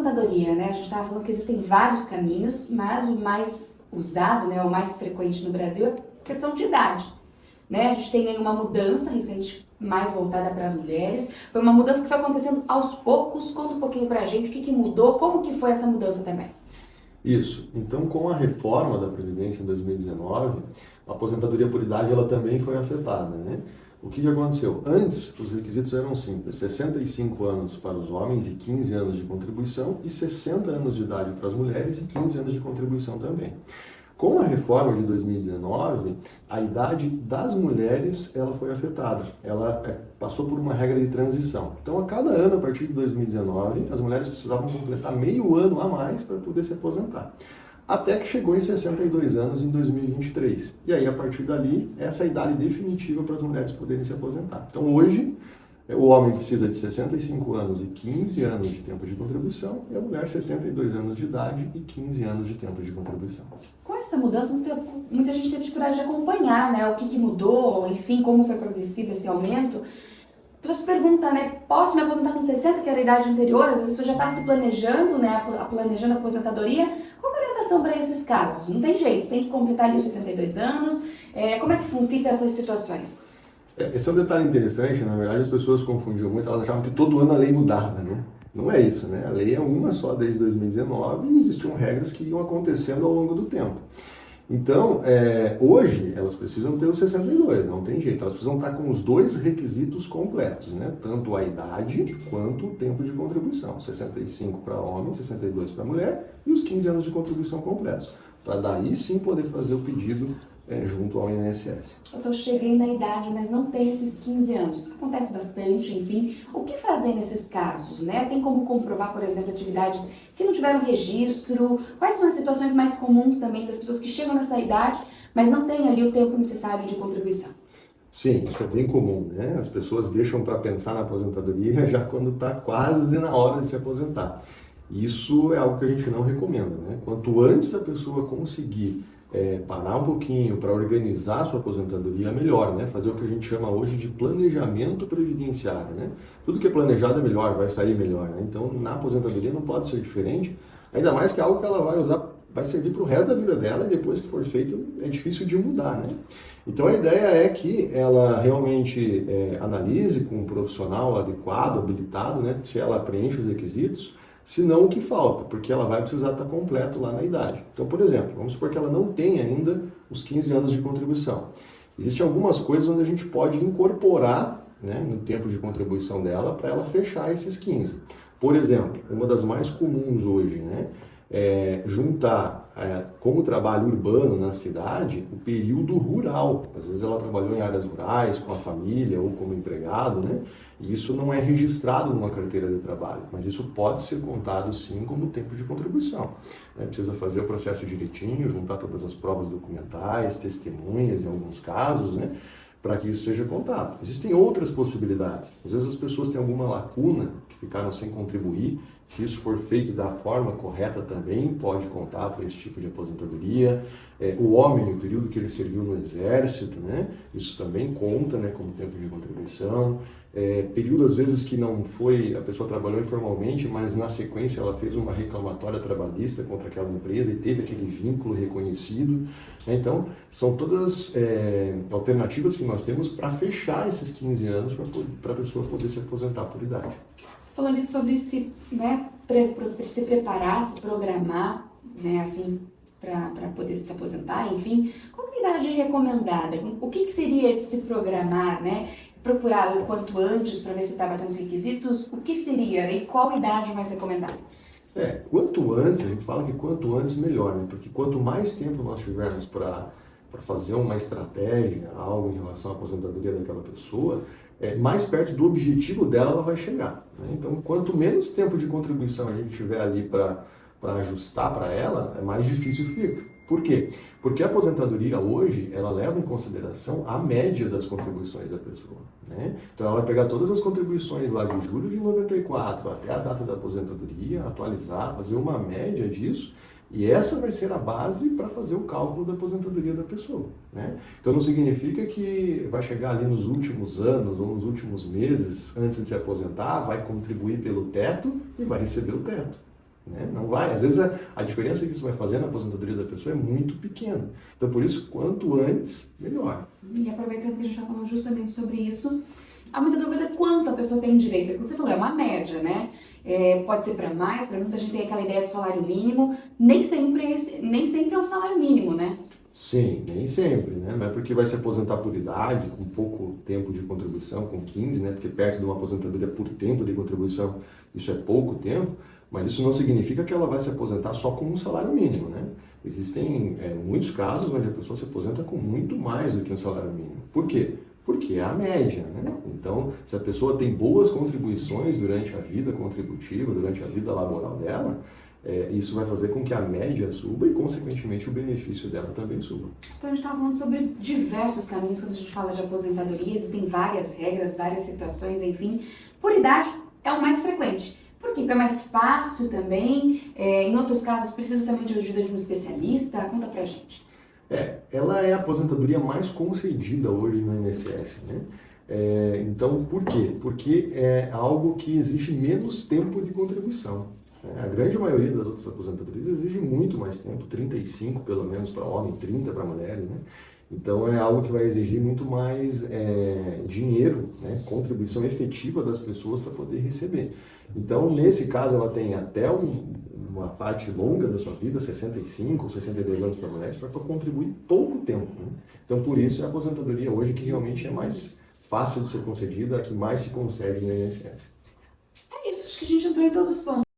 aposentadoria, né? A gente estava falando que existem vários caminhos, mas o mais usado, né, o mais frequente no Brasil é a questão de idade, né? A gente tem aí uma mudança recente mais voltada para as mulheres. Foi uma mudança que foi acontecendo aos poucos. Conta um pouquinho para a gente o que mudou, como que foi essa mudança também. Isso. Então, com a reforma da Previdência em 2019, a aposentadoria por idade ela também foi afetada, né? O que aconteceu? Antes, os requisitos eram simples: 65 anos para os homens e 15 anos de contribuição, e 60 anos de idade para as mulheres e 15 anos de contribuição também. Com a reforma de 2019, a idade das mulheres ela foi afetada. Ela passou por uma regra de transição. Então, a cada ano, a partir de 2019, as mulheres precisavam completar meio ano a mais para poder se aposentar. Até que chegou em 62 anos em 2023. E aí, a partir dali, essa é a idade definitiva para as mulheres poderem se aposentar. Então, hoje, o homem precisa de 65 anos e 15 anos de tempo de contribuição, e a mulher 62 anos de idade e 15 anos de tempo de contribuição. Com essa mudança, muita gente teve dificuldade de acompanhar, né? O que mudou, enfim, como foi progressivo esse aumento. A pessoa se pergunta, né? Posso me aposentar com 60, que era a idade anterior? Às vezes você já está se planejando, né? Planejando a aposentadoria. Qual a orientação para esses casos? Não tem jeito, tem que completar ali os 62 anos. Como é que fica essas situações? Esse é um detalhe interessante. Na verdade, as pessoas confundiam muito, elas achavam que todo ano a lei mudava, né? Não é isso, né? A lei é uma só desde 2019 e existiam regras que iam acontecendo ao longo do tempo. Então, hoje, elas precisam ter os 62, não tem jeito. Elas precisam estar com os dois requisitos completos, né? Tanto a idade quanto o tempo de contribuição. 65 para homem, 62 para mulher e os 15 anos de contribuição completos. Para daí sim poder fazer o pedido junto ao INSS. Eu cheguei na idade, mas não tenho esses 15 anos. Acontece bastante, enfim. O que fazer nesses casos, né? Tem como comprovar, por exemplo, atividades que não tiveram registro? Quais são as situações mais comuns também das pessoas que chegam nessa idade, mas não têm ali o tempo necessário de contribuição? Sim, isso é bem comum, né? As pessoas deixam para pensar na aposentadoria já quando está quase na hora de se aposentar. Isso é algo que a gente não recomenda, né? Quanto antes a pessoa conseguir parar um pouquinho para organizar a sua aposentadoria, melhor, né? Fazer o que a gente chama hoje de planejamento previdenciário, né? Tudo que é planejado é melhor, vai sair melhor, né? Então, na aposentadoria não pode ser diferente, ainda mais que é algo que ela vai usar, vai servir para o resto da vida dela, e depois que for feito é difícil de mudar, né? Então, a ideia é que ela realmente analise com um profissional adequado, habilitado, né? Se ela preenche os requisitos, se não o que falta, porque ela vai precisar estar completo lá na idade. Então, por exemplo, vamos supor que ela não tem ainda os 15 anos de contribuição. Existem algumas coisas onde a gente pode incorporar, né, no tempo de contribuição dela para ela fechar esses 15. Por exemplo, uma das mais comuns hoje, né, é juntar como trabalho urbano na cidade o período rural. Às vezes ela trabalhou em áreas rurais, com a família ou como empregado, né? E isso não é registrado numa carteira de trabalho, mas isso pode ser contado sim como tempo de contribuição. Precisa fazer o processo direitinho, juntar todas as provas documentais, testemunhas em alguns casos, né? Para que isso seja contado. Existem outras possibilidades. Às vezes as pessoas têm alguma lacuna que ficaram sem contribuir. Se isso for feito da forma correta também, pode contar para esse tipo de aposentadoria. O homem, o período que ele serviu no exército, né? Isso também conta, né, como tempo de contribuição. Período, às vezes, que não foi, a pessoa trabalhou informalmente, mas na sequência ela fez uma reclamatória trabalhista contra aquela empresa e teve aquele vínculo reconhecido. Então, são todas alternativas que nós temos para fechar esses 15 anos para a pessoa poder se aposentar por idade. Falando sobre se preparar, se programar, né, assim, para poder se aposentar, enfim, qual é a idade recomendada? O que seria esse se programar, né? Procurar o quanto antes para ver se está batendo os requisitos? O que seria e qual idade mais recomendada? Quanto antes, a gente fala que quanto antes melhor, né? Porque quanto mais tempo nós tivermos para fazer uma estratégia, algo em relação à aposentadoria daquela pessoa, mais perto do objetivo dela ela vai chegar, né? Então, quanto menos tempo de contribuição a gente tiver ali para ajustar para ela, mais difícil fica. Por quê? Porque a aposentadoria hoje, ela leva em consideração a média das contribuições da pessoa, né? Então ela vai pegar todas as contribuições lá de julho de 94 até a data da aposentadoria, atualizar, fazer uma média disso, e essa vai ser a base para fazer o cálculo da aposentadoria da pessoa, né? Então não significa que vai chegar ali nos últimos anos ou nos últimos meses, antes de se aposentar, vai contribuir pelo teto e vai receber o teto. né? Não vai. Às vezes a diferença que isso vai fazer na aposentadoria da pessoa é muito pequena. Então, por isso, quanto antes, melhor. E aproveitando que a gente está falando justamente sobre isso, há muita dúvida quanto a pessoa tem direito. Como você falou, é uma média, né? Pode ser para mais, para muita gente tem aquela ideia do salário mínimo, nem sempre é um salário mínimo, né? Sim, nem sempre, né? Não é porque vai se aposentar por idade, com pouco tempo de contribuição, com 15, né? Porque perto de uma aposentadoria por tempo de contribuição, isso é pouco tempo, mas isso não significa que ela vai se aposentar só com um salário mínimo, né? Existem muitos casos onde a pessoa se aposenta com muito mais do que um salário mínimo. Por quê? Porque é a média, né? Então, se a pessoa tem boas contribuições durante a vida contributiva, durante a vida laboral dela, isso vai fazer com que a média suba e, consequentemente, o benefício dela também suba. Então, a gente estava falando sobre diversos caminhos quando a gente fala de aposentadoria, existem várias regras, várias situações, enfim. Por idade, é o mais frequente. Por quê? Porque é mais fácil também, em outros casos precisa também de ajuda de um especialista. Conta pra gente. Ela é a aposentadoria mais concedida hoje no INSS, né? Então, por quê? Porque é algo que exige menos tempo de contribuição. A grande maioria das outras aposentadorias exige muito mais tempo, 35 pelo menos para homem, 30 para mulheres, né? Então é algo que vai exigir muito mais dinheiro, né? Contribuição efetiva das pessoas para poder receber. Então, nesse caso, ela tem até uma parte longa da sua vida, 65 ou 62 anos para mulheres, para contribuir pouco tempo, né? Então, por isso é a aposentadoria hoje que realmente é mais fácil de ser concedida, a que mais se concede no INSS. É isso, acho que a gente entrou em todos os pontos.